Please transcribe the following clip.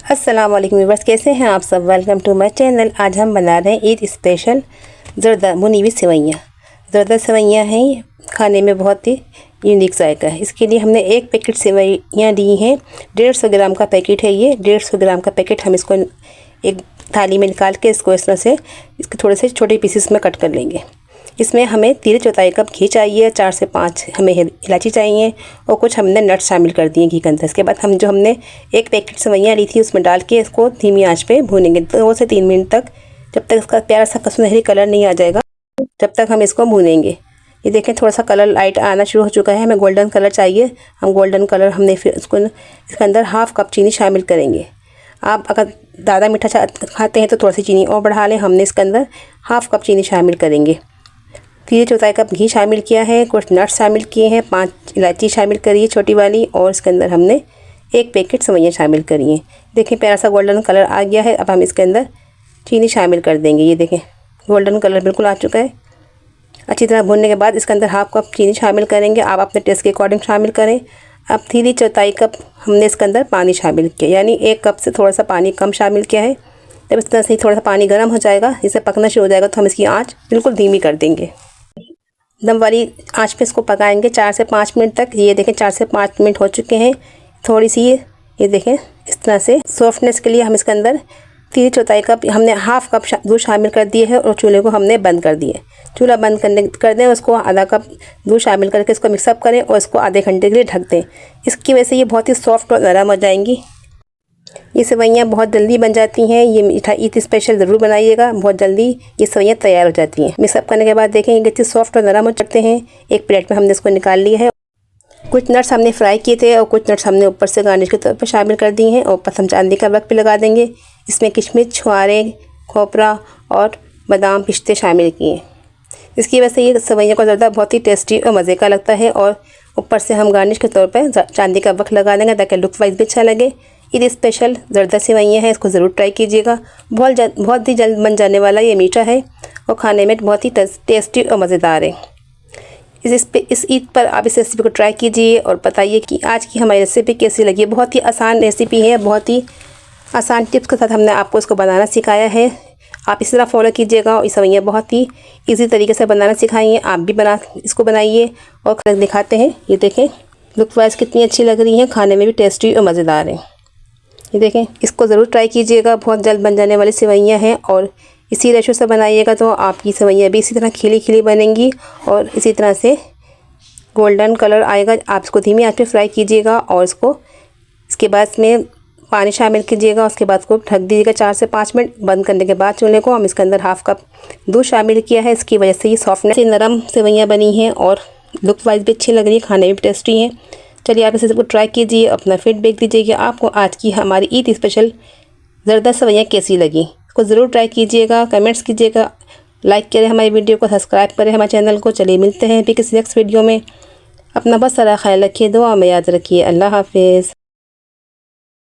अस्सलाम वालेकुम व्यूअर्स, कैसे हैं आप सब। Welcome to my channel. आज हम बना रहे हैं ईद स्पेशल ज़रदा भुनी हुई सेवइयाँ। ज़रदा सेवइयाँ हैं, खाने में बहुत ही यूनिक जायका है। इसके लिए हमने एक पैकेट सेवइयाँ ली हैं। 150 ग्राम का पैकेट है ये। 150 ग्राम का पैकेट हम इसको एक थाली में निकाल के इसको इस तरह से इसके थोड़े से छोटे पीसेस में कट कर लेंगे। इसमें हमें 3/4 कप घी चाहिए, 4 से 5 हमें इलायची चाहिए और कुछ हमने नट्स शामिल कर दिए घी के अंदर। इसके बाद हम हमने एक पैकेट सेवइयाँ ली थी उसमें डाल के इसको धीमी आंच पे भूनेंगे 2 से 3 मिनट तक, जब तक इसका प्यारा सा सुनहरी कलर नहीं आ जाएगा जब तक हम इसको भूनेंगे। ये देखें थोड़ा सा कलर लाइट आना शुरू हो चुका है, हमें गोल्डन कलर चाहिए। हम गोल्डन कलर हमने फिर इसको इसके अंदर ½ कप चीनी शामिल करेंगे। आप अगर ज़्यादा मीठा खाते हैं तो थोड़ी सी चीनी और बढ़ा लें। हमने इसके अंदर ½ कप चीनी शामिल करेंगे। 3/4 कप घी शामिल किया है, कुछ नट्स शामिल किए हैं, 5 इलायची शामिल करी है छोटी वाली, और इसके अंदर हमने एक पैकेट सेवइयाँ शामिल करी हैं। देखें प्यारा सा गोल्डन कलर आ गया है। अब हम इसके अंदर चीनी शामिल कर देंगे। ये देखें गोल्डन कलर बिल्कुल आ चुका है। अच्छी तरह भूनने के बाद इसके अंदर ½ कप चीनी शामिल करेंगे। आप अपने टेस्ट के अकॉर्डिंग शामिल करें। अब 3/4 कप हमने इसके अंदर पानी शामिल किया, यानी 1 कप से थोड़ा सा पानी कम शामिल किया है। जब इस तरह से थोड़ा सा पानी गर्म हो जाएगा, इसे पकना शुरू हो जाएगा, तो हम इसकी आँच बिल्कुल धीमी कर देंगे। दम वाली आंच पे इसको पकाएंगे 4 से 5 मिनट तक। ये देखें 4 से 5 मिनट हो चुके हैं। थोड़ी सी ये देखें इस तरह से सॉफ्टनेस के लिए हम इसके अंदर 3/4 कप हमने ½ कप दूध शामिल कर दिए है और चूल्हे को हमने बंद कर दिए। चूल्हा बंद कर दें, उसको ½ कप दूध शामिल करके इसको मिक्सअप करें और इसको आधे घंटे के लिए ढक दें। इसकी वजह से ये बहुत ही सॉफ्ट और नरम हो जाएंगी। ये सेवइयाँ बहुत जल्दी बन जाती हैं। ये मीठा ईद स्पेशल ज़रूर बनाइएगा, बहुत जल्दी ये सेवइयाँ तैयार हो जाती हैं। मिक्सअप करने के बाद देखें ये कितनी सॉफ्ट और नरम हो जाते हैं। एक प्लेट में हमने इसको निकाल लिया है। कुछ नट्स हमने फ्राई किए थे और कुछ नट्स हमने ऊपर से गार्निश के तौर पर शामिल कर दिए हैं। और ऊपर हम चांदी का वर्क भी लगा देंगे। इसमें किशमिश, छुआरे, खोपरा और बादाम, पिस्ते शामिल किए। इसकी वजह से ये सेवइयों का ज़रदा बहुत ही टेस्टी और मज़े का लगता है। और ऊपर से हम गार्निश के तौर पर चांदी का वर्क लगा देंगे ताकि लुक वाइज भी अच्छा लगे। ईद स्पेशल ज़रदा सेवइयाँ हैं, इसको ज़रूर ट्राई कीजिएगा। बहुत ही जल्द बन जाने वाला ये मीठा है और खाने में बहुत ही टेस्टी और मज़ेदार है। इस ईद पर आप इस रेसिपी को ट्राई कीजिए और बताइए कि आज की हमारी रेसिपी कैसी लगी। बहुत ही आसान रेसिपी है, बहुत ही आसान टिप्स के साथ हमने आपको इसको बनाना सिखाया है। आप इस तरह फॉलो कीजिएगा और ये सेवइयाँ बहुत ही ईजी तरीके से बनाना सिखाइए। आप भी इसको बनाइए और दिखाते हैं। ये देखें लुक वाइज कितनी अच्छी लग रही हैं, खाने में भी टेस्टी और मज़ेदार है। ये देखें इसको ज़रूर ट्राई कीजिएगा, बहुत जल्द बन जाने वाली सेवइयाँ हैं। और इसी रेशो से बनाइएगा तो आपकी सेवइयाँ भी इसी तरह खिली खिली बनेंगी और इसी तरह से गोल्डन कलर आएगा। आप इसको धीमी आंच पे फ्राई कीजिएगा और इसके बाद इसमें पानी शामिल कीजिएगा। उसके बाद को ढक दीजिएगा 4 से 5 मिनट। बंद करने के बाद चूल्हे को हम इसके अंदर ½ कप दूध शामिल किया है। इसकी वजह से ये सॉफ्टनेस से नरम सेवइयाँ बनी हैं और लुक वाइज भी अच्छी लग रही है, खाने में भी टेस्टी हैं। चलिए आप इसे सबको ट्राई कीजिए, अपना फीडबैक दीजिए कि आपको आज की हमारी ईद स्पेशल ज़रदा सेवइयाँ कैसी लगी। इसको ज़रूर ट्राई कीजिएगा, कमेंट्स कीजिएगा, लाइक करें हमारी वीडियो को, सब्सक्राइब करें हमारे चैनल को। चलिए मिलते हैं फिर किसी नेक्स्ट वीडियो में। अपना बहुत सारा ख्याल रखिए, दुआ में याद रखिए। अल्लाह हाफिज़।